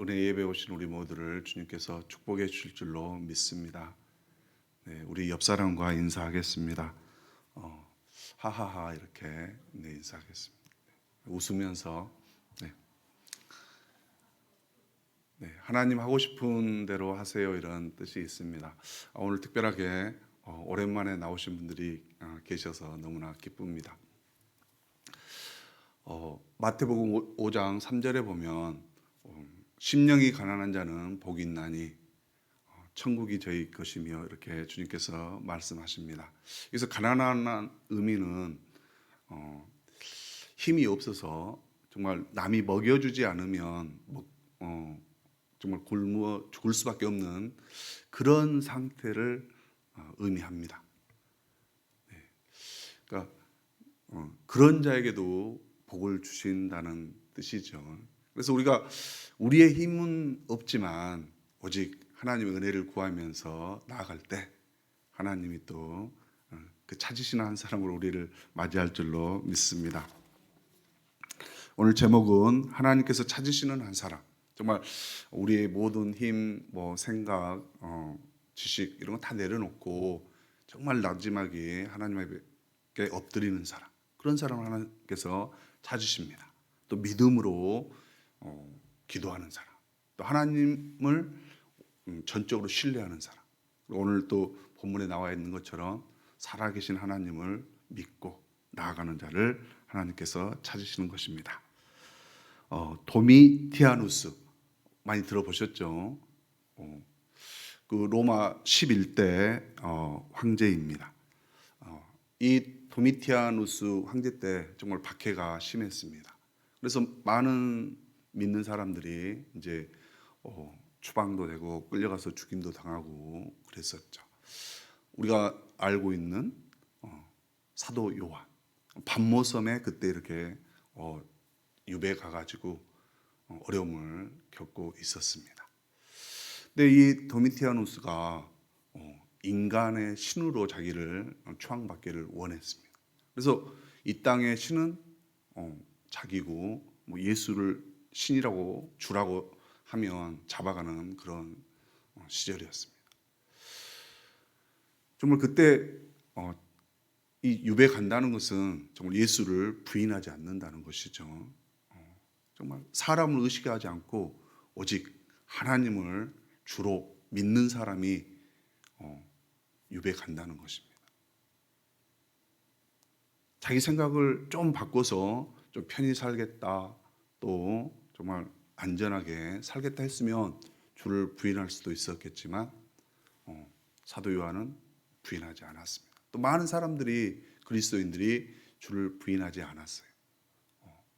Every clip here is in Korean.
은혜 예배 오신 우리 모두를 주님께서 축복해 주실 줄로 믿습니다. 네, 우리 옆 사람과 인사하겠습니다. 하하하 이렇게 인사하겠습니다. 웃으면서 네, 하나님 하고 싶은 대로 하세요 이런 뜻이 있습니다. 오늘 특별하게 오랜만에 나오신 분들이 계셔서 너무나 기쁩니다. 마태복음 5장 3절에 보면 심령이 가난한 자는 복이 있나니 천국이 저희 것이며 이렇게 주님께서 말씀하십니다. 그래서 가난한 의미는 힘이 없어서 정말 남이 먹여주지 않으면 정말 굶어 죽을 수밖에 없는 그런 상태를 의미합니다. 그러니까 그런 자에게도 복을 주신다는 뜻이죠. 그래서 우리가 우리의 힘은 없지만 오직 하나님의 은혜를 구하면서 나아갈 때 하나님이 또 그 찾으시는 한 사람으로 우리를 맞이할 줄로 믿습니다. 오늘 제목은 하나님께서 찾으시는 한 사람. 정말 우리의 모든 힘, 생각, 지식 이런 거 다 내려놓고 정말 나지막이 하나님께 엎드리는 사람. 그런 사람을 하나님께서 찾으십니다. 또 믿음으로 기도하는 사람, 또 하나님을 전적으로 신뢰하는 사람. 오늘 또 본문에 나와 있는 것처럼 살아계신 하나님을 믿고 나아가는 자를 하나님께서 찾으시는 것입니다. 도미티아누스 많이 들어보셨죠? 그 로마 11대 황제입니다. 이 도미티아누스 황제 때 정말 박해가 심했습니다. 그래서 많은 믿는 사람들이 이제 추방도 되고 끌려가서 죽임도 당하고 그랬었죠. 우리가 알고 있는 사도 요한 pat모섬에 그때 이렇게 유배 가가지고 어려움을 겪고 있었습니다. 근데 이 도미티아누스가 인간의 신으로 자기를 추앙받기를 원했습니다. 그래서 이 땅의 신은 자기고 예수를 신이라고 주라고 하면 잡아가는 그런 시절이었습니다. 정말 그때 이 유배 간다는 것은 정말 예수를 부인하지 않는다는 것이죠. 정말 사람을 의식하지 않고 오직 하나님을 주로 믿는 사람이 유배 간다는 것입니다. 자기 생각을 좀 바꿔서 좀 편히 살겠다, 또 정말 안전하게 살겠다 했으면 주를 부인할 수도 있었겠지만 사도 요한은 부인하지 않았습니다. 또 많은 사람들이 그리스도인들이 주를 부인하지 않았어요.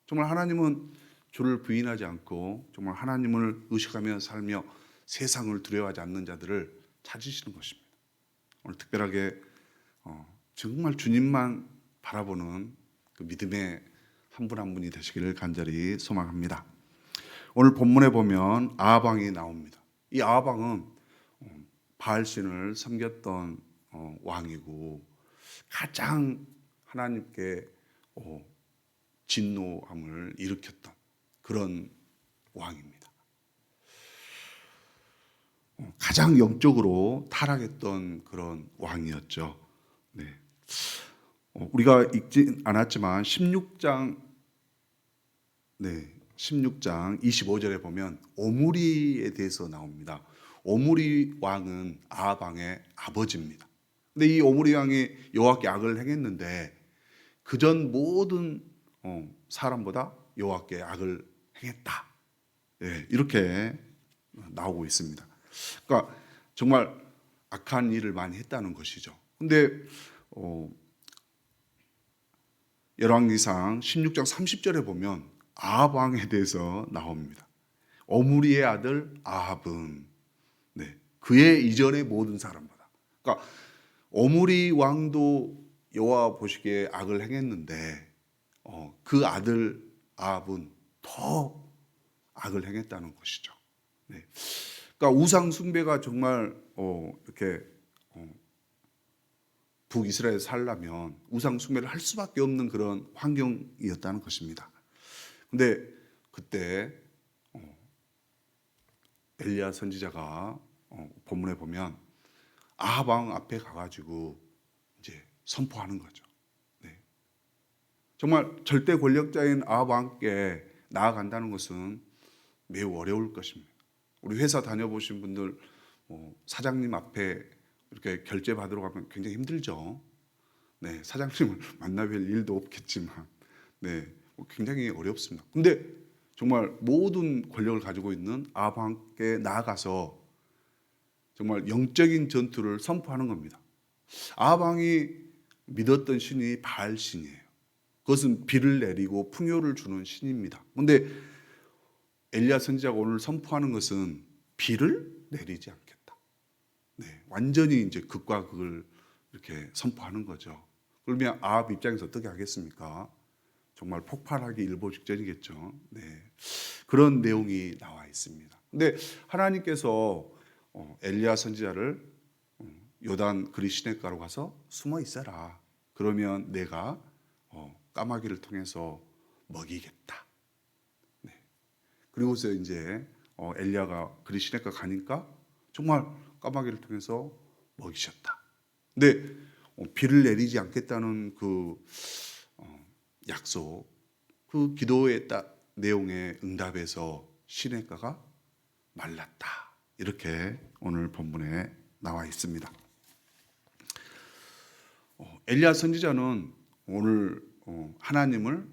정말 하나님은 주를 부인하지 않고 정말 하나님을 의식하며 살며 세상을 두려워하지 않는 자들을 찾으시는 것입니다. 오늘 특별하게 정말 주님만 바라보는 그 믿음의 한 분 한 분이 되시기를 간절히 소망합니다. 오늘 본문에 보면 아하방이 나옵니다. 이 아하방은 바알신을 섬겼던 왕이고 가장 하나님께 진노함을 일으켰던 그런 왕입니다. 가장 영적으로 타락했던 그런 왕이었죠. 네. 우리가 읽진 않았지만 16장 25절에 보면 오므리에 대해서 나옵니다. 오므리 왕은 아하방의 아버지입니다. 근데 이 오므리 왕이 여호와께 악을 행했는데 그전 모든 사람보다 여호와께 악을 행했다. 이렇게 나오고 있습니다. 그러니까 정말 악한 일을 많이 했다는 것이죠. 근데 열왕기상 16장 30절에 보면 아합 왕에 대해서 나옵니다. 오므리의 아들 아합은 그의 이전의 모든 사람보다, 그러니까 오므리 왕도 여호와 보시기에 악을 행했는데 그 아들 아합은 더 악을 행했다는 것이죠. 그러니까 우상 숭배가 정말 이렇게 북이스라엘에 살려면 우상 숭배를 할 수밖에 없는 그런 환경이었다는 것입니다. 근데 그때 엘리야 선지자가 본문에 보면 아합 왕 앞에 가가지고 이제 선포하는 거죠. 네. 정말 절대 권력자인 아합 왕께 나아간다는 것은 매우 어려울 것입니다. 우리 회사 다녀보신 분들 사장님 앞에 이렇게 결제 받으러 가면 굉장히 힘들죠. 네, 사장님을 만나뵐 일도 없겠지만, 네, 굉장히 어렵습니다. 근데 정말 모든 권력을 가지고 있는 아합 왕께 나아가서 정말 영적인 전투를 선포하는 겁니다. 아합 왕이 믿었던 신이 바알 신이에요. 그것은 비를 내리고 풍요를 주는 신입니다. 그런데 엘리야 선지자가 오늘 선포하는 것은 비를 내리지 않겠다. 네, 완전히 이제 극과 극을 이렇게 선포하는 거죠. 그러면 아합 입장에서 어떻게 하겠습니까? 정말 폭발하기 일보 직전이겠죠. 네, 그런 내용이 나와 있습니다. 근데 하나님께서 엘리야 선지자를 요단 그리 시냇가로 가서 숨어 있어라. 그러면 내가 까마귀를 통해서 먹이겠다. 네. 그리고서 이제 엘리야가 그리 시냇가 가니까 정말 까마귀를 통해서 먹이셨다. 근데 비를 내리지 않겠다는 그 약속, 그 기도의 내용의 응답에서 시냇가가 말랐다. 이렇게 오늘 본문에 나와 있습니다. 엘리야 선지자는 오늘 하나님을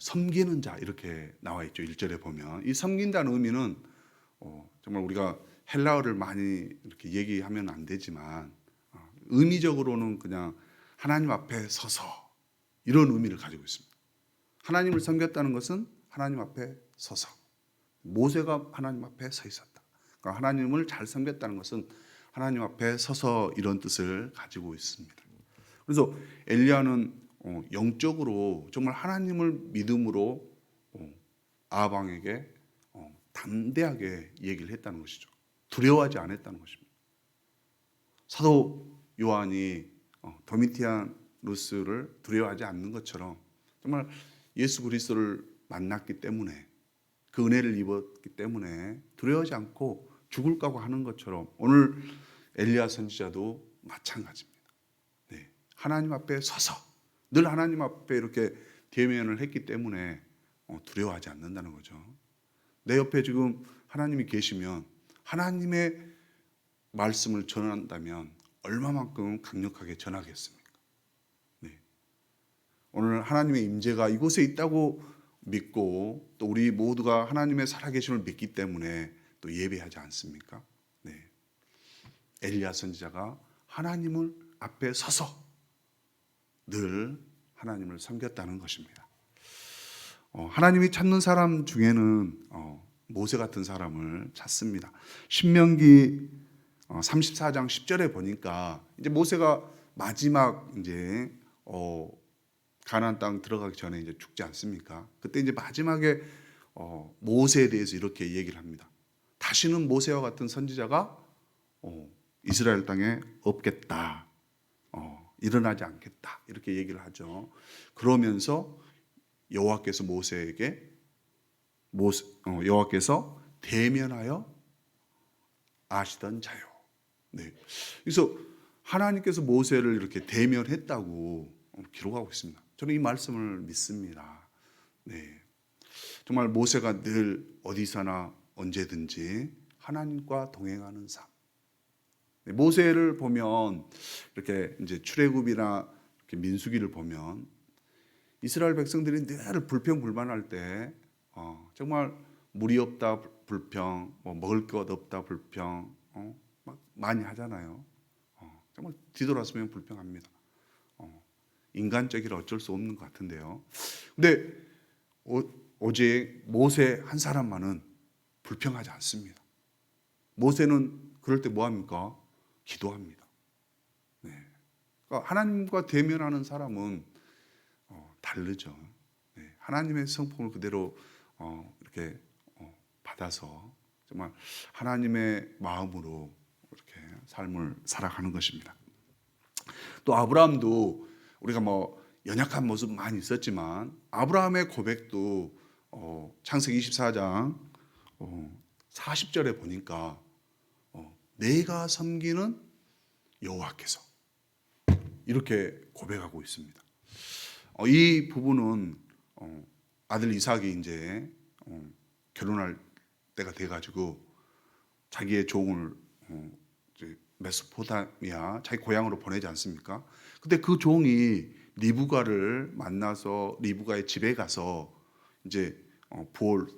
섬기는 자 이렇게 나와 있죠. 1절에 보면 이 섬긴다는 의미는 정말 우리가 헬라어를 많이 이렇게 얘기하면 안 되지만 의미적으로는 그냥 하나님 앞에 서서 이런 의미를 가지고 있습니다. 하나님을 섬겼다는 것은 하나님 앞에 서서, 모세가 하나님 앞에 서 있었다. 그러니까 하나님을 잘 섬겼다는 것은 하나님 앞에 서서 이런 뜻을 가지고 있습니다. 그래서 엘리야는 영적으로 정말 하나님을 믿음으로 아합 왕에게 담대하게 얘기를 했다는 것이죠. 두려워하지 않았다는 것입니다. 사도 요한이 도미티아누스를 두려워하지 않는 것처럼 정말 예수 그리스도를 만났기 때문에 그 은혜를 입었기 때문에 두려워하지 않고 죽을 각오 하는 것처럼 오늘 엘리야 선지자도 마찬가지입니다. 네, 하나님 앞에 서서 늘 하나님 앞에 이렇게 대면을 했기 때문에 두려워하지 않는다는 거죠. 내 옆에 지금 하나님이 계시면 하나님의 말씀을 전한다면 얼마만큼 강력하게 전하겠습니까? 네. 오늘 하나님의 임재가 이곳에 있다고 믿고 또 우리 모두가 하나님의 살아계심을 믿기 때문에 또 예배하지 않습니까? 네. 엘리야 선지자가 하나님을 앞에 서서 늘 하나님을 섬겼다는 것입니다. 하나님이 찾는 사람 중에는 모세 같은 사람을 찾습니다. 신명기 34장 10절에 보니까 이제 모세가 마지막 이제 가나안 땅 들어가기 전에 이제 죽지 않습니까? 그때 이제 마지막에 모세에 대해서 이렇게 얘기를 합니다. 다시는 모세와 같은 선지자가 이스라엘 땅에 없겠다. 일어나지 않겠다. 이렇게 얘기를 하죠. 그러면서 여호와께서 모세에게 여호와께서 대면하여 아시던 자요. 네. 그래서 하나님께서 모세를 이렇게 대면했다고 기록하고 있습니다. 저는 이 말씀을 믿습니다. 네. 정말 모세가 늘 어디서나 언제든지 하나님과 동행하는 삶. 네. 모세를 보면 이렇게 이제 출애굽이나 이렇게 민수기를 보면 이스라엘 백성들이 늘 불평불만할 때 정말 물이 없다 불평, 먹을 것 없다 불평, 막 많이 하잖아요. 정말 뒤돌아서면 불평합니다. 인간적이라 어쩔 수 없는 것 같은데요. 근데 오직 모세 한 사람만은 불평하지 않습니다. 모세는 그럴 때 뭐 합니까? 기도합니다. 네. 그러니까 하나님과 대면하는 사람은 다르죠. 네. 하나님의 성품을 그대로 이렇게 받아서 정말 하나님의 마음으로 이렇게 삶을 살아가는 것입니다. 또 아브라함도 우리가 뭐 연약한 모습 많이 있었지만 아브라함의 고백도 창세기 24장 40절에 보니까 내가 섬기는 여호와께서 이렇게 고백하고 있습니다. 이 부분은 아들 이삭이 이제 결혼할 때가 돼가지고 자기의 종을 이제 메소포타미아 자기 고향으로 보내지 않습니까? 근데 그 종이 리브가를 만나서 리브가의 집에 가서 이제 부올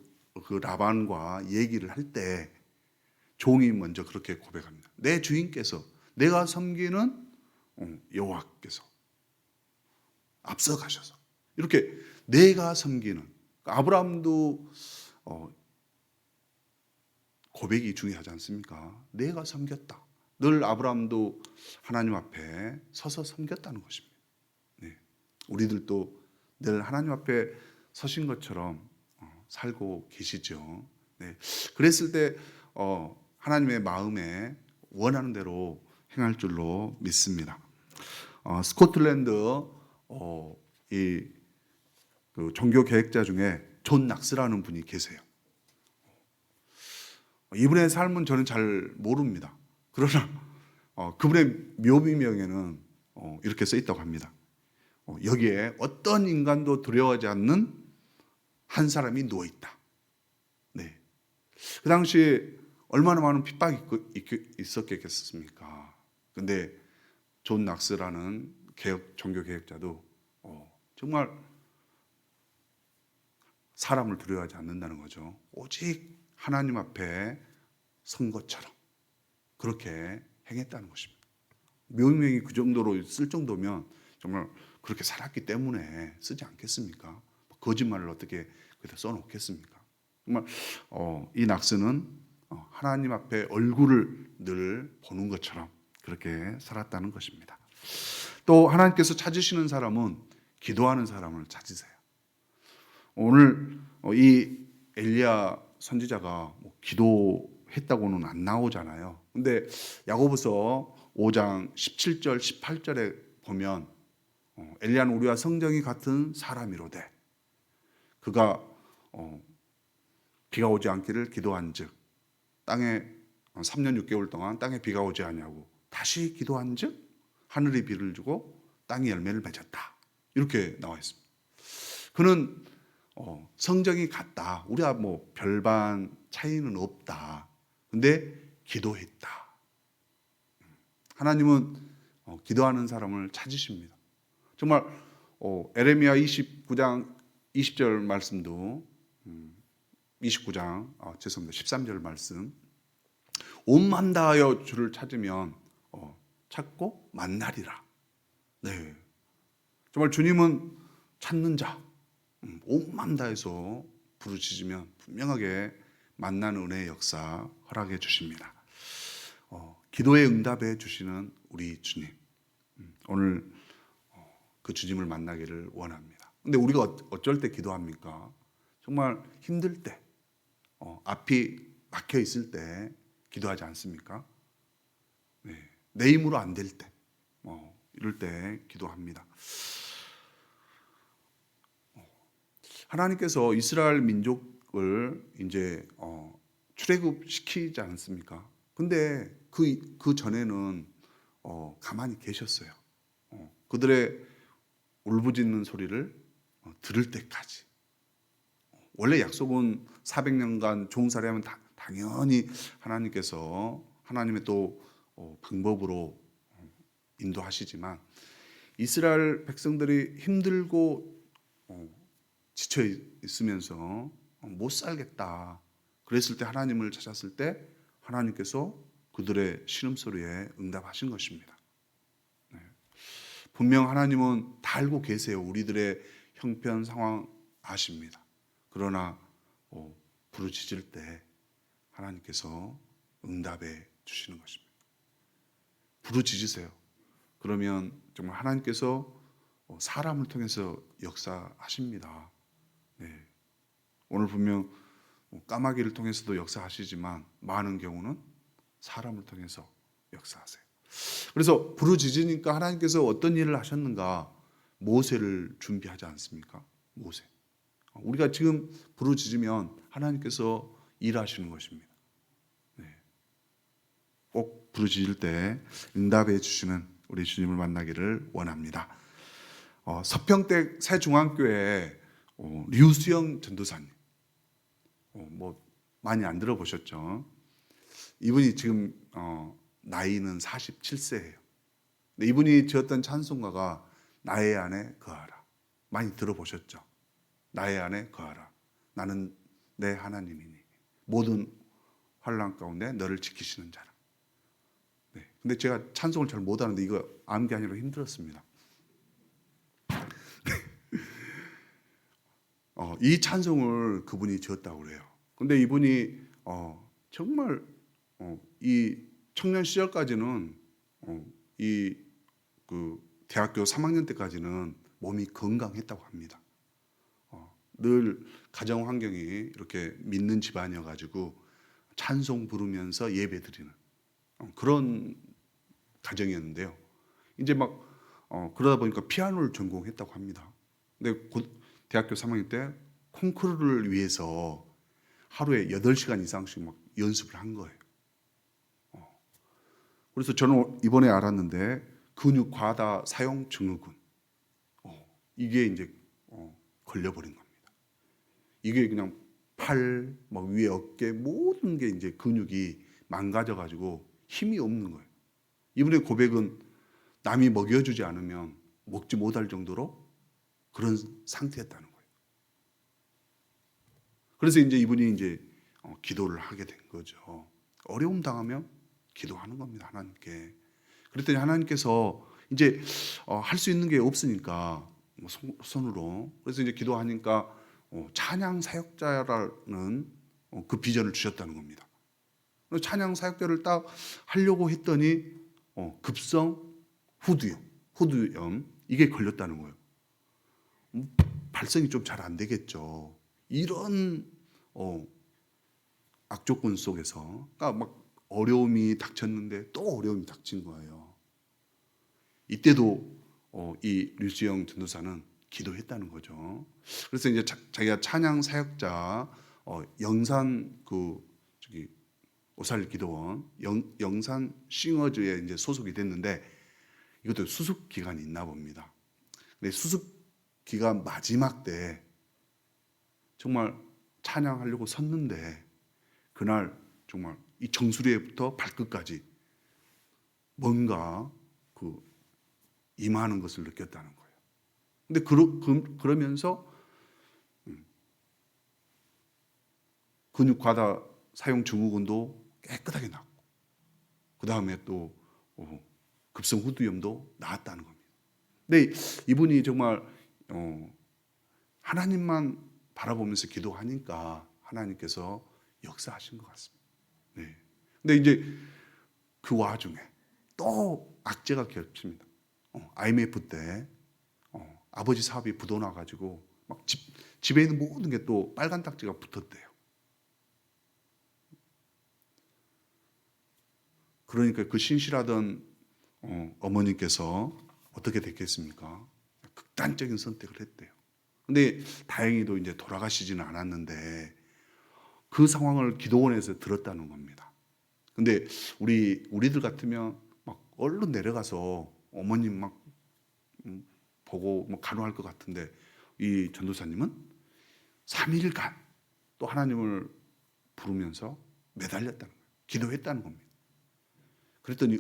그 라반과 얘기를 할 때 종이 먼저 그렇게 고백합니다. 내 주인께서 내가 섬기는 여호와께서 앞서 가셔서 이렇게 내가 섬기는 아브라함도 고백이 중요하지 않습니까? 내가 섬겼다. 늘 아브라함도 하나님 앞에 서서 섬겼다는 것입니다. 네. 우리들도 늘 하나님 앞에 서신 것처럼 살고 계시죠. 네. 그랬을 때 하나님의 마음에 원하는 대로 행할 줄로 믿습니다. 스코틀랜드 그 종교 계획자 중에 존 낙스라는 분이 계세요. 이분의 삶은 저는 잘 모릅니다. 그러나 그분의 묘비명에는 이렇게 써 있다고 합니다. 여기에 어떤 인간도 두려워하지 않는 한 사람이 누워 있다. 네. 그 당시 얼마나 많은 핍박이 있었겠습니까? 근데 존 낙스라는 종교 개혁자도 정말 사람을 두려워하지 않는다는 거죠. 오직 하나님 앞에 선 것처럼 그렇게 행했다는 것입니다. 묘명이 그 정도로 쓸 정도면 정말 그렇게 살았기 때문에 쓰지 않겠습니까? 거짓말을 어떻게 그렇게 써놓겠습니까? 정말 이 낙스는 하나님 앞에 얼굴을 늘 보는 것처럼 그렇게 살았다는 것입니다. 또 하나님께서 찾으시는 사람은 기도하는 사람을 찾으세요. 오늘 이 엘리야 선지자가 기도했다고는 안 나오잖아요. 근데 야고보서 5장 17절 18절에 보면 엘리야는 우리와 성정이 같은 사람이로되 그가 비가 오지 않기를 기도한즉 땅에 3년 6개월 동안 땅에 비가 오지 않냐고 다시 기도한즉 하늘이 비를 주고 땅이 열매를 맺었다. 이렇게 나와 있습니다. 그는 성정이 같다. 우리가 별반 차이는 없다. 근데 기도했다. 하나님은 기도하는 사람을 찾으십니다. 정말 에레미야 29장 20절 말씀도 29장 죄송합니다. 13절 말씀 온 마음 다하여 주를 찾으면 찾고 만나리라. 네, 정말 주님은 찾는 자 온 마음 다해서 부르짖으면 분명하게 만나는 은혜의 역사 허락해 주십니다. 기도에 응답해 주시는 우리 주님 오늘 그 주님을 만나기를 원합니다. 근데 우리가 어쩔 때 기도합니까? 정말 힘들 때 앞이 막혀 있을 때 기도하지 않습니까? 네, 내 힘으로 안 될 때 이럴 때 기도합니다. 하나님께서 이스라엘 민족을 이제 출애굽시키지 않습니까? 근데 그 전에는 가만히 계셨어요. 그들의 울부짖는 소리를 들을 때까지. 원래 약속은 400년간 종살이하면 당연히 하나님께서 하나님의 또 방법으로 인도하시지만 이스라엘 백성들이 힘들고 지쳐 있으면서 못 살겠다. 그랬을 때 하나님을 찾았을 때 하나님께서 그들의 신음소리에 응답하신 것입니다. 네. 분명 하나님은 다 알고 계세요. 우리들의 형편 상황 아십니다. 그러나 부르짖을 때 하나님께서 응답해 주시는 것입니다. 부르짖으세요. 그러면 정말 하나님께서 사람을 통해서 역사하십니다. 네. 오늘 분명 까마귀를 통해서도 역사하시지만 많은 경우는 사람을 통해서 역사하세요. 그래서 부르짖으니까 하나님께서 어떤 일을 하셨는가? 모세를 준비하지 않습니까? 모세. 우리가 지금 부르짖으면 하나님께서 일하시는 것입니다. 꼭 부르짖을 때 응답해 주시는 우리 주님을 만나기를 원합니다. 서평댁 새중앙교회 류수영 전도사님, 뭐 많이 안 들어보셨죠? 이분이 지금 나이는 47세예요. 근데 이분이 지었던 찬송가가 나의 안에 거하라. 많이 들어보셨죠? 나의 안에 거하라. 나는 내 하나님이니 모든 환난 가운데 너를 지키시는 자라. 네. 근데 제가 찬송을 잘 못하는데 이거 암기하느라 힘들었습니다. 이 찬송을 그분이 지었다고 그래요. 근데 이분이 정말 이 청년 시절까지는 이 그 대학교 3학년 때까지는 몸이 건강했다고 합니다. 늘 가정 환경이 이렇게 믿는 집안이어가지고 찬송 부르면서 예배 드리는 그런 가정이었는데요. 이제 막 그러다 보니까 피아노를 전공했다고 합니다. 근데 대학교 3학년 때 콩쿠르를 위해서 하루에 8시간 이상씩 막 연습을 한 거예요. 그래서 저는 이번에 알았는데 근육 과다 사용 증후군, 이게 이제 걸려버린 겁니다. 이게 그냥 팔, 막 위에 어깨 모든 게 이제 근육이 망가져가지고 힘이 없는 거예요. 이분의 고백은 남이 먹여주지 않으면 먹지 못할 정도로 그런 상태였다는 거예요. 그래서 이제 이분이 이제 기도를 하게 된 거죠. 어려움 당하면 기도하는 겁니다, 하나님께. 그랬더니 하나님께서 이제 할 수 있는 게 없으니까 손으로, 그래서 이제 기도하니까 찬양 사역자라는 그 비전을 주셨다는 겁니다. 찬양 사역자를 딱 하려고 했더니 급성 후두염 이게 걸렸다는 거예요. 발성이 좀 잘 안 되겠죠. 이런 악조건 속에서, 그러니까 막 어려움이 닥쳤는데 또 어려움이 닥친 거예요. 이때도 이 류수영 전도사는 기도했다는 거죠. 그래서 이제 자기가 찬양 사역자 영산 오살 기도원 영산 싱어즈에 이제 소속이 됐는데 이것도 수습 기간이 있나 봅니다. 근데 수습 기간 마지막 때 정말 찬양하려고 섰는데 그날 정말 이 정수리에부터 발끝까지 뭔가 임하는 것을 느꼈다는 거예요. 근데 그러면서 근육 과다 사용 증후군도 깨끗하게 낫고, 그 다음에 또 급성 후두염도 나았다는 겁니다. 근데 이분이 정말 하나님만 바라보면서 기도하니까 하나님께서 역사하신 것 같습니다. 네. 근데 이제 그 와중에 또 악재가 겹칩니다. IMF 때 아버지 사업이 부도나가지고 막 집에 있는 모든 게 또 빨간 딱지가 붙었대요. 그러니까 그 신실하던 어머니께서 어떻게 됐겠습니까? 극단적인 선택을 했대요. 근데 다행히도 이제 돌아가시지는 않았는데 그 상황을 기도원에서 들었다는 겁니다. 근데 우리들 같으면 막 얼른 내려가서 어머님 막 보고 뭐 간호할 것 같은데 이 전도사님은 3일간 또 하나님을 부르면서 매달렸다는 거예요. 기도했다는 겁니다. 그랬더니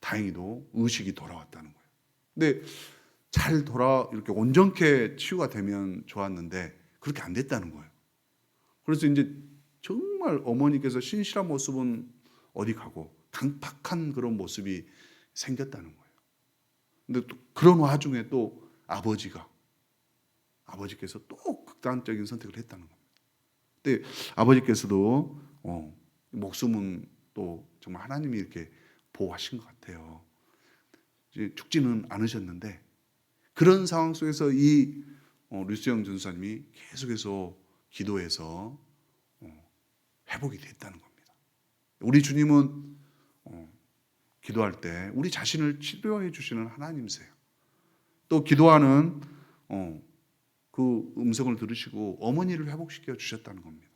다행히도 의식이 돌아왔다는 거예요. 근데 이렇게 온전케 치유가 되면 좋았는데 그렇게 안 됐다는 거예요. 그래서 이제 정말 어머니께서 신실한 모습은 어디 가고 강팍한 그런 모습이 생겼다는 거예요. 근데 또 그런 와중에 또 아버지께서 또 극단적인 선택을 했다는 겁니다. 근데 아버지께서도 목숨은 또 정말 하나님이 이렇게 보호하신 것 같아요. 이제 죽지는 않으셨는데 그런 상황 속에서 이 류수영 전사님이 계속해서 기도해서 회복이 됐다는 겁니다. 우리 주님은 기도할 때 우리 자신을 치료해 주시는 하나님이세요. 또 기도하는 그 음성을 들으시고 어머니를 회복시켜 주셨다는 겁니다.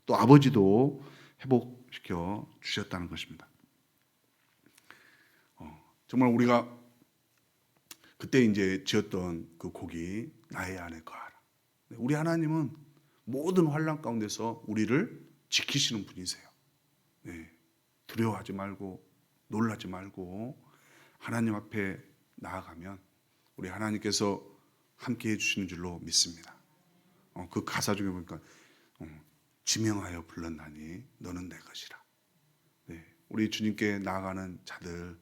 또 아버지도 회복시켜 주셨다는 것입니다. 정말 우리가 그때 이제 지었던 그 곡이 나의 안에 거하라. 우리 하나님은 모든 환난 가운데서 우리를 지키시는 분이세요. 네. 두려워하지 말고 놀라지 말고 하나님 앞에 나아가면 우리 하나님께서 함께 해주시는 줄로 믿습니다. 그 가사 중에 보니까 지명하여 불렀나니 너는 내 것이라. 네. 우리 주님께 나아가는 자들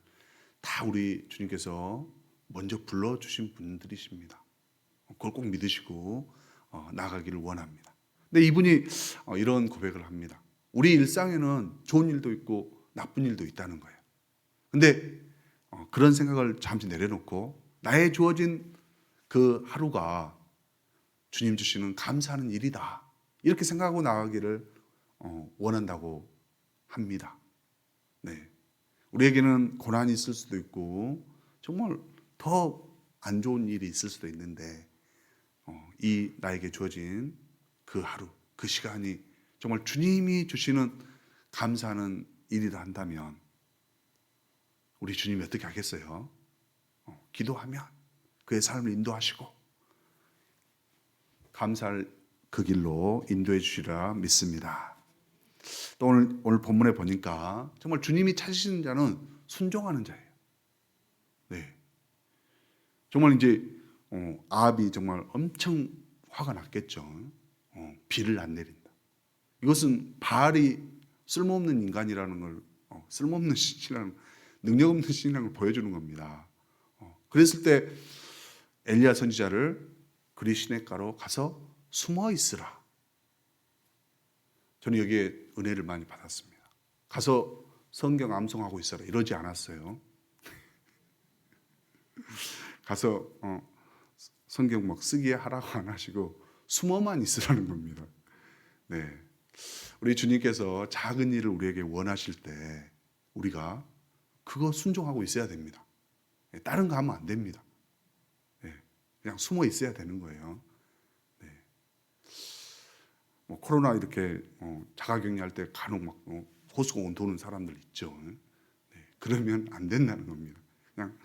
다 우리 주님께서 먼저 불러주신 분들이십니다. 그걸 꼭 믿으시고 나아가기를 원합니다. 근데 이분이 이런 고백을 합니다. 우리 일상에는 좋은 일도 있고 나쁜 일도 있다는 거예요. 근데 그런 생각을 잠시 내려놓고 나의 주어진 그 하루가 주님 주시는 감사하는 일이다. 이렇게 생각하고 나가기를 원한다고 합니다. 네. 우리에게는 고난이 있을 수도 있고 정말 더 안 좋은 일이 있을 수도 있는데 이 나에게 주어진 그 하루, 그 시간이 정말 주님이 주시는 감사하는 일이라 한다면 우리 주님이 어떻게 하겠어요? 기도하면 그의 삶을 인도하시고 감사할 그 길로 인도해 주시리라 믿습니다. 또 오늘 본문에 보니까 정말 주님이 찾으시는 자는 순종하는 자예요. 네. 정말 이제 아합이 정말 엄청 화가 났겠죠. 비를 안 내린다. 이것은 바알이 쓸모없는 인간이라는 걸 쓸모없는 신이라는 능력 없는 신이라는 걸 보여주는 겁니다. 그랬을 때 엘리야 선지자를 그리 시냇가로 가서 숨어 있으라. 저는 여기에 은혜를 많이 받았습니다. 가서 성경 암송하고 있어라 이러지 않았어요. 가서 성경 막 쓰기에 하라고 안 하시고 숨어만 있으라는 겁니다. 네, 우리 주님께서 작은 일을 우리에게 원하실 때 우리가 그거 순종하고 있어야 됩니다. 다른 거 하면 안 됩니다. 네, 그냥 숨어 있어야 되는 거예요. 네. 코로나 이렇게 자가격리할 때 간혹 막 호수공원 도는 사람들 있죠. 네, 그러면 안 된다는 겁니다. 그냥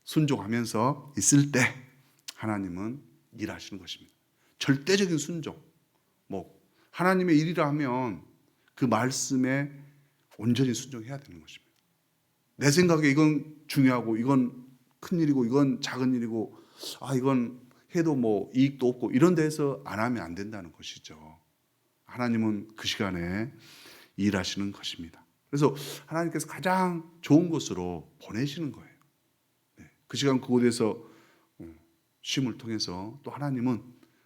순종하면서 있을 때 하나님은 일하시는 것입니다. 절대적인 순종. 하나님의 일이라 하면 그 말씀에 온전히 순종해야 되는 것입니다. 내 생각에 이건 중요하고 이건 큰 일이고 이건 작은 일이고 이건 해도 이익도 없고 이런 데서 안 하면 안 된다는 것이죠. 하나님은 그 시간에 일하시는 것입니다. 그래서 하나님께서 가장 좋은 곳으로 보내시는 거예요. 그 시간 그곳에서 쉼을 통해서 또 하나님은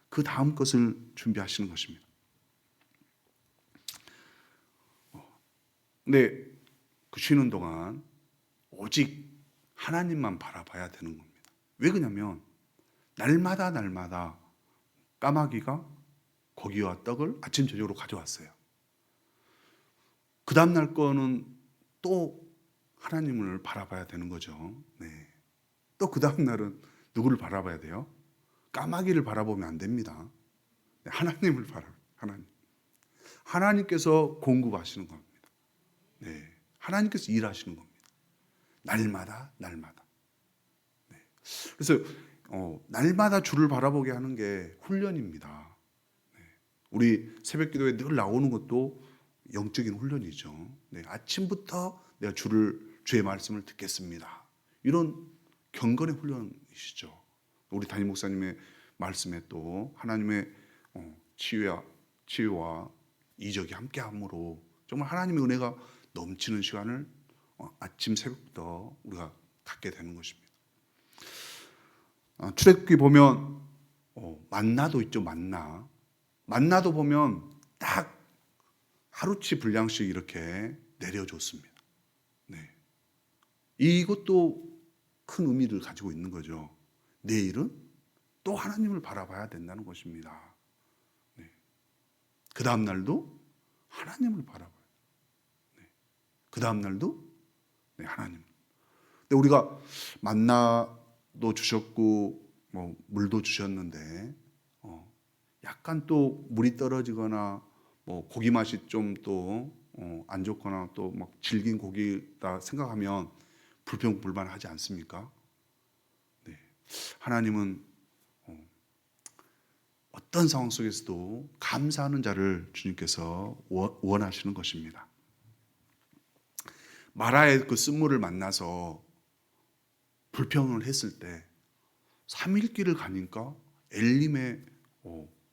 그 다음 것을 준비하시는 것입니다. 근데 그 쉬는 동안 오직 하나님만 바라봐야 되는 겁니다. 왜 그러냐면 날마다 까마귀가 고기와 떡을 아침 저녁으로 가져왔어요. 그 다음 날 거는 또 하나님을 바라봐야 되는 거죠. 네. 또 그 다음 날은 누구를 바라봐야 돼요? 까마귀를 바라보면 안 됩니다. 하나님을 하나님. 하나님께서 공급하시는 겁니다. 네. 하나님께서 일하시는 겁니다. 날마다. 네. 그래서 날마다 주를 바라보게 하는 게 훈련입니다. 네. 우리 새벽 기도에 늘 나오는 것도 영적인 훈련이죠. 네. 아침부터 내가 주의 말씀을 듣겠습니다. 이런 경건의 훈련이시죠. 우리 담임 목사님의 말씀에 또 하나님의 치유와 이적이 함께함으로 정말 하나님의 은혜가 넘치는 시간을 아침 새벽부터 우리가 갖게 되는 것입니다. 출애굽기 보면 만나도 있죠. 만나도 보면 딱 하루치 분량씩 이렇게 내려줬습니다. 네. 이것도 큰 의미를 가지고 있는 거죠. 내일은 또 하나님을 바라봐야 된다는 것입니다. 네. 그 다음 날도 하나님을 바라봐요. 네. 그 다음 날도 하나님. 근데 우리가 만나도 주셨고 물도 주셨는데 약간 또 물이 떨어지거나 고기 맛이 좀 또 안 좋거나 또 막 질긴 고기다 생각하면 불평불만하지 않습니까? 네. 하나님은 어떤 상황 속에서도 감사하는 자를 주님께서 원하시는 것입니다. 마라의 그 쓴물을 만나서 불평을 했을 때 3일 길을 가니까 엘림의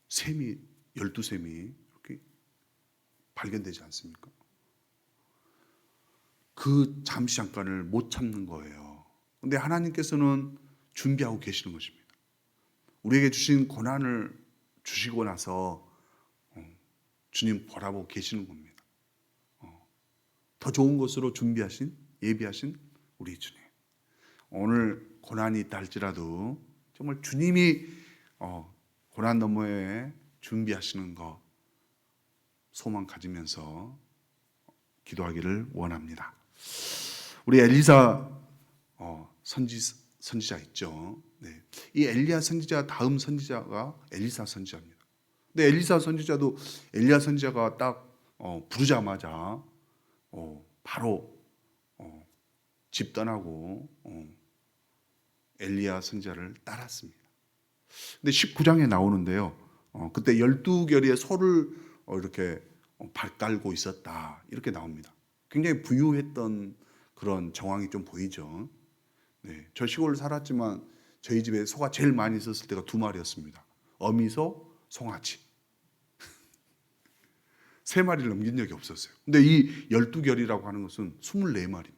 샘이 12샘이 이렇게 발견되지 않습니까? 그 잠시 잠깐을 못 참는 거예요. 근데 하나님께서는 준비하고 계시는 것입니다. 우리에게 주신 고난을 주시고 나서 주님 바라보고 계시는 겁니다. 더 좋은 것으로 준비하신, 예비하신 우리 주님. 오늘 고난이 있다 할지라도 정말 주님이 고난 너머에 준비하시는 것 소망 가지면서 기도하기를 원합니다. 우리 엘리사 선지자 있죠. 네. 이 엘리야 선지자 다음 선지자가 엘리사 선지자입니다. 근데 엘리사 선지자도 엘리야 선지자가 딱 부르자마자 바로 집 떠나고 엘리야 선지자를 따랐습니다. 근데 19장에 나오는데요. 그때 12결의의 소를 이렇게 발 깔고 있었다. 이렇게 나옵니다. 굉장히 부유했던 그런 정황이 좀 보이죠. 네, 저 시골 살았지만 저희 집에 소가 제일 많이 있었을 때가 2마리였습니다. 어미소, 송아지. 3마리를 넘긴 적이 없었어요. 근데 이 12결이라고 하는 것은 24마리입니다.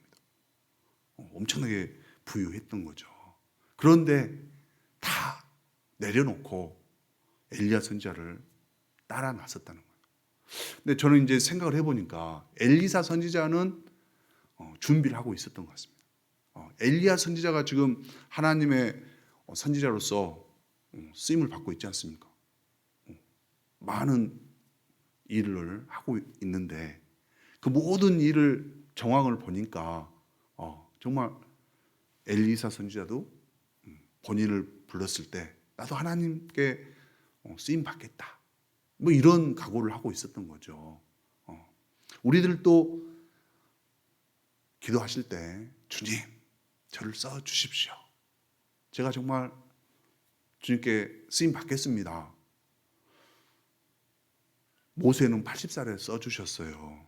엄청나게 부유했던 거죠. 그런데 다 내려놓고 엘리야 선지자를 따라 나섰다는 거예요. 근데 저는 이제 생각을 해보니까 엘리사 선지자는 준비를 하고 있었던 것 같습니다. 엘리야 선지자가 지금 하나님의 선지자로서 쓰임을 받고 있지 않습니까? 많은 일을 하고 있는데 그 모든 일을 정황을 보니까 정말 엘리사 선지자도 본인을 불렀을 때 나도 하나님께 쓰임 받겠다. 뭐 이런 각오를 하고 있었던 거죠. 우리들도 기도하실 때 주님 저를 써 주십시오. 제가 정말 주님께 쓰임 받겠습니다. 모세는 80살에 써 주셨어요.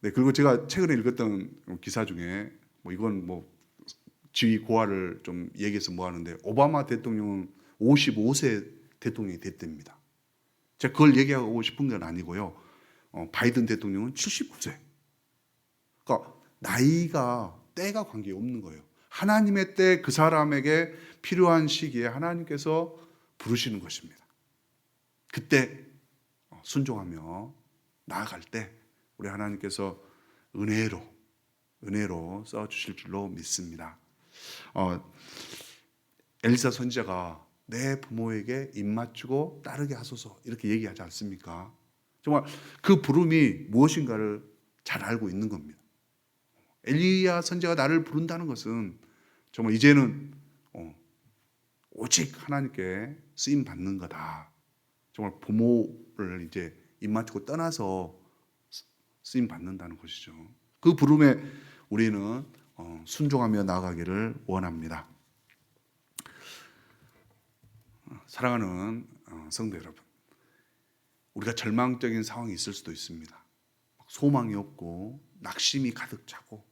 네, 그리고 제가 최근에 읽었던 기사 중에 이건 지위 고하를 좀 얘기해서 하는데 오바마 대통령은 55세 대통령이 됐답니다. 제가 그걸 얘기하고 싶은 건 아니고요. 바이든 대통령은 79세. 그러니까 나이가 때가 관계 없는 거예요. 하나님의 때 그 사람에게 필요한 시기에 하나님께서 부르시는 것입니다. 그때 순종하며 나아갈 때 우리 하나님께서 은혜로 써주실 줄로 믿습니다. 엘리사 선지자가 내 부모에게 입맞추고 따르게 하소서 이렇게 얘기하지 않습니까? 정말 그 부름이 무엇인가를 잘 알고 있는 겁니다. 엘리야 선지자가 나를 부른다는 것은 정말 이제는 오직 하나님께 쓰임 받는 거다. 정말 부모를 이제 입맞추고 떠나서 쓰임 받는다는 것이죠. 그 부름에 우리는 순종하며 나아가기를 원합니다. 사랑하는 성도 여러분, 우리가 절망적인 상황이 있을 수도 있습니다. 소망이 없고 낙심이 가득 차고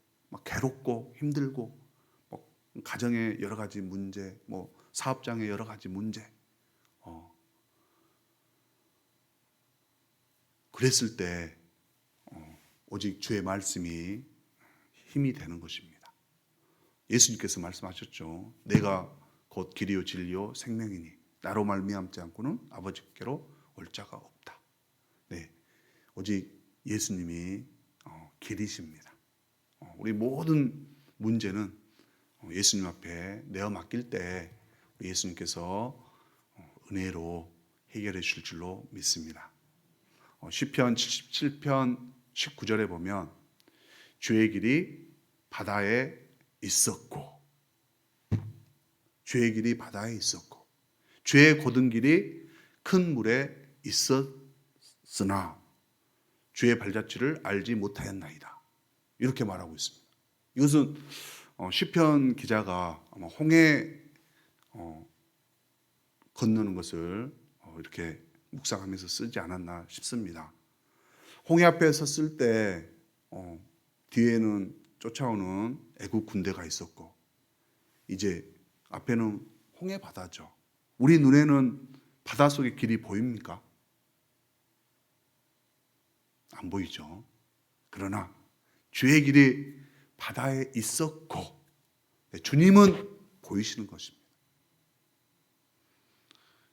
괴롭고 힘들고 가정의 여러 가지 문제, 사업장의 여러 가지 문제. 그랬을 때 오직 주의 말씀이 힘이 되는 것입니다. 예수님께서 말씀하셨죠. 내가 곧 길이요 진리요 생명이니 나로 말미암지 않고는 아버지께로 올 자가 없다. 네, 오직 예수님이 길이십니다. 우리 모든 문제는 예수님 앞에 내어 맡길 때 예수님께서 은혜로 해결해 주실 줄로 믿습니다. 시편 77편 19절에 보면 주의 길이 바다에 있었고 주의 길이 바다에 있었고 주의 곧은 길이 큰 물에 있었으나 주의 발자취를 알지 못하였나이다. 이렇게 말하고 있습니다. 이것은 시편 기자가 아마 홍해 건너는 것을 이렇게 묵상하면서 쓰지 않았나 싶습니다. 홍해 앞에 섰을 때 뒤에는 쫓아오는 애국 군대가 있었고 이제 앞에는 홍해 바다죠. 우리 눈에는 바닷속의 길이 보입니까? 안 보이죠. 그러나 주의 길이 바다에 있었고 주님은 보이시는 것입니다.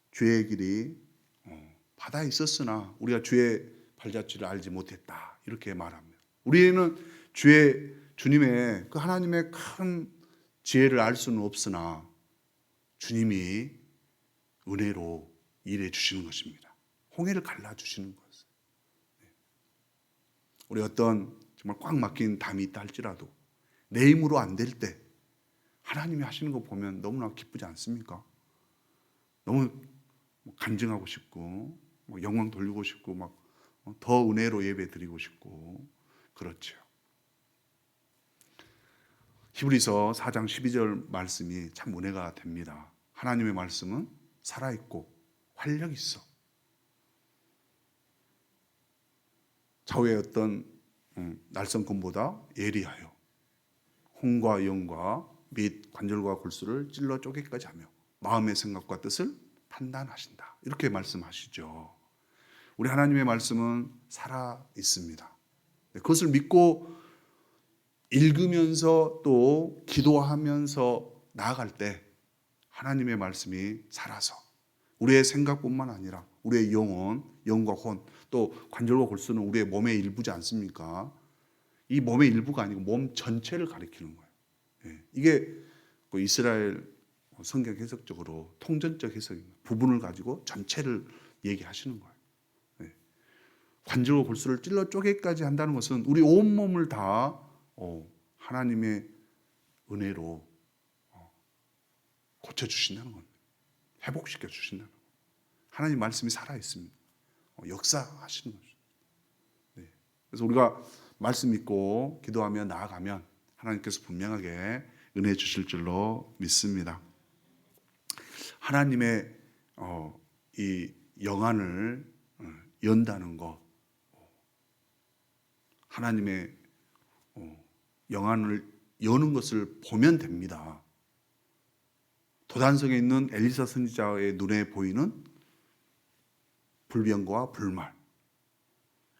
주의 길이 바다에 있었으나 우리가 주의 발자취를 알지 못했다. 이렇게 말합니다. 우리는 주님의 그 하나님의 큰 지혜를 알 수는 없으나 주님이 은혜로 일해 주시는 것입니다. 홍해를 갈라 주시는 것을. 우리 어떤 정말 꽉 막힌 담이 있다 할지라도 내 힘으로 안 될 때 하나님이 하시는 거 보면 너무나 기쁘지 않습니까? 너무 간증하고 싶고 영광 돌리고 싶고 막 더 은혜로 예배 드리고 싶고 그렇죠. 히브리서 4장 12절 말씀이 참 은혜가 됩니다. 하나님의 말씀은 살아있고 활력이 있어. 좌우의 어떤 날성검보다 예리하여 혼과 영과 및 관절과 골수를 찔러 쪼개기까지 하며 마음의 생각과 뜻을 판단하신다. 이렇게 말씀하시죠. 우리 하나님의 말씀은 살아 있습니다. 그것을 믿고 읽으면서 또 기도하면서 나아갈 때 하나님의 말씀이 살아서 우리의 생각뿐만 아니라 우리의 영혼, 영과 혼, 또 관절과 골수는 우리의 몸의 일부지 않습니까? 이 몸의 일부가 아니고 몸 전체를 가리키는 거예요. 이게 이스라엘 성경 해석적으로 통전적 해석입니다. 부분을 가지고 전체를 얘기하시는 거예요. 관절과 골수를 찔러 쪼개기까지 한다는 것은 우리 온몸을 다 하나님의 은혜로 고쳐주신다는 겁니다. 회복시켜 주신다는 겁니다. 하나님 말씀이 살아있습니다. 역사하시는 거죠. 그래서 우리가 말씀 믿고 기도하며 나아가면 하나님께서 분명하게 은혜 주실 줄로 믿습니다. 하나님의 이 영안을 연다는 것, 하나님의 영안을 여는 것을 보면 됩니다. 도단성에 있는 엘리사 선지자의 눈에 보이는 불병거와 불말,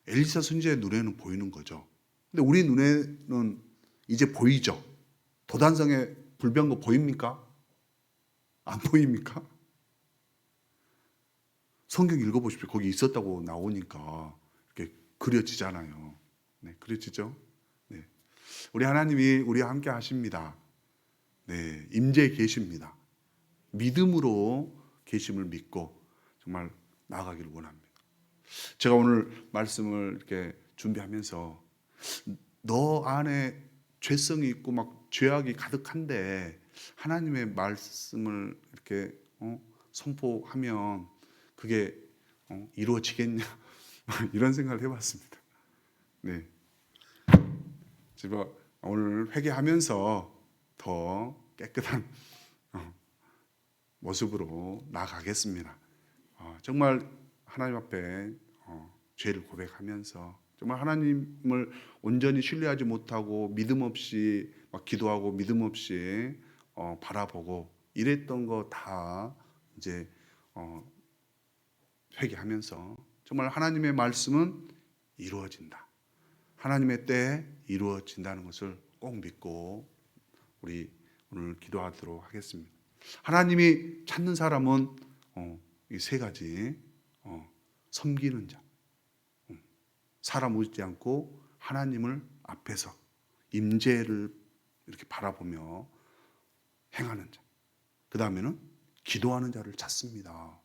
엘리사 선지자의 눈에는 보이는 거죠. 근데 우리 눈에는 이제 보이죠. 도단성의 불병거 보입니까? 안 보입니까? 성경 읽어보십시오. 거기 있었다고 나오니까 이렇게 그려지잖아요. 네, 그려지죠? 네. 우리 하나님이 우리와 함께 하십니다. 네, 임재에 계십니다. 믿음으로 계심을 믿고 정말 나아가기를 원합니다. 제가 오늘 말씀을 이렇게 준비하면서 너 안에 죄성이 있고 막 죄악이 가득한데 하나님의 말씀을 이렇게 선포하면 그게 이루어지겠냐 이런 생각을 해봤습니다. 네, 제가 오늘 회개하면서 더 깨끗한 모습으로 나아가겠습니다. 정말 하나님 앞에 죄를 고백하면서 정말 하나님을 온전히 신뢰하지 못하고 믿음 없이 막 기도하고 믿음 없이 바라보고 이랬던 거 다 이제 회개하면서 정말 하나님의 말씀은 이루어진다. 하나님의 때에 이루어진다는 것을 꼭 믿고 우리 오늘 기도하도록 하겠습니다. 하나님이 찾는 사람은 이 세 가지 섬기는 자, 사람 오지 않고 하나님을 앞에서 임재를 이렇게 바라보며 행하는 자, 그 다음에는 기도하는 자를 찾습니다.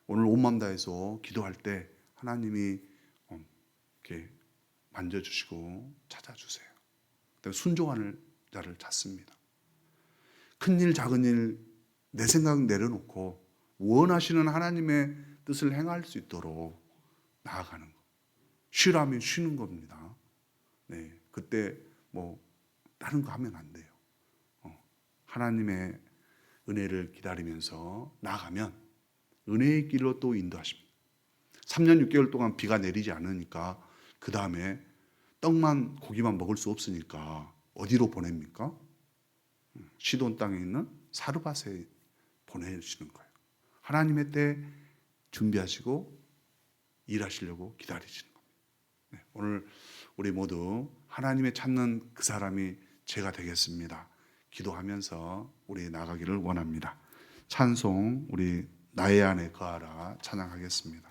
오늘 온 마음 다해서 기도할 때 하나님이 이렇게 만져주시고 찾아주세요. 그다음에 순종하는 자를 찾습니다. 큰일 작은 일 내 생각 내려놓고 원하시는 하나님의 뜻을 행할 수 있도록 나아가는 것. 쉬라면 쉬는 겁니다. 네, 그때 뭐 다른 거 하면 안 돼요. 하나님의 은혜를 기다리면서 나아가면 은혜의 길로 또 인도하십니다. 3년 6개월 동안 비가 내리지 않으니까 그 다음에 떡만 고기만 먹을 수 없으니까 어디로 보냅니까? 시돈 땅에 있는 사르밧에 보내시는 거예요. 하나님의 때 준비하시고 일하시려고 기다리시는 겁니다. 네, 오늘 우리 모두 하나님의 찾는 그 사람이 제가 되겠습니다. 기도하면서 우리 나가기를 원합니다. 찬송 우리 나의 안에 거하라 찬양하겠습니다.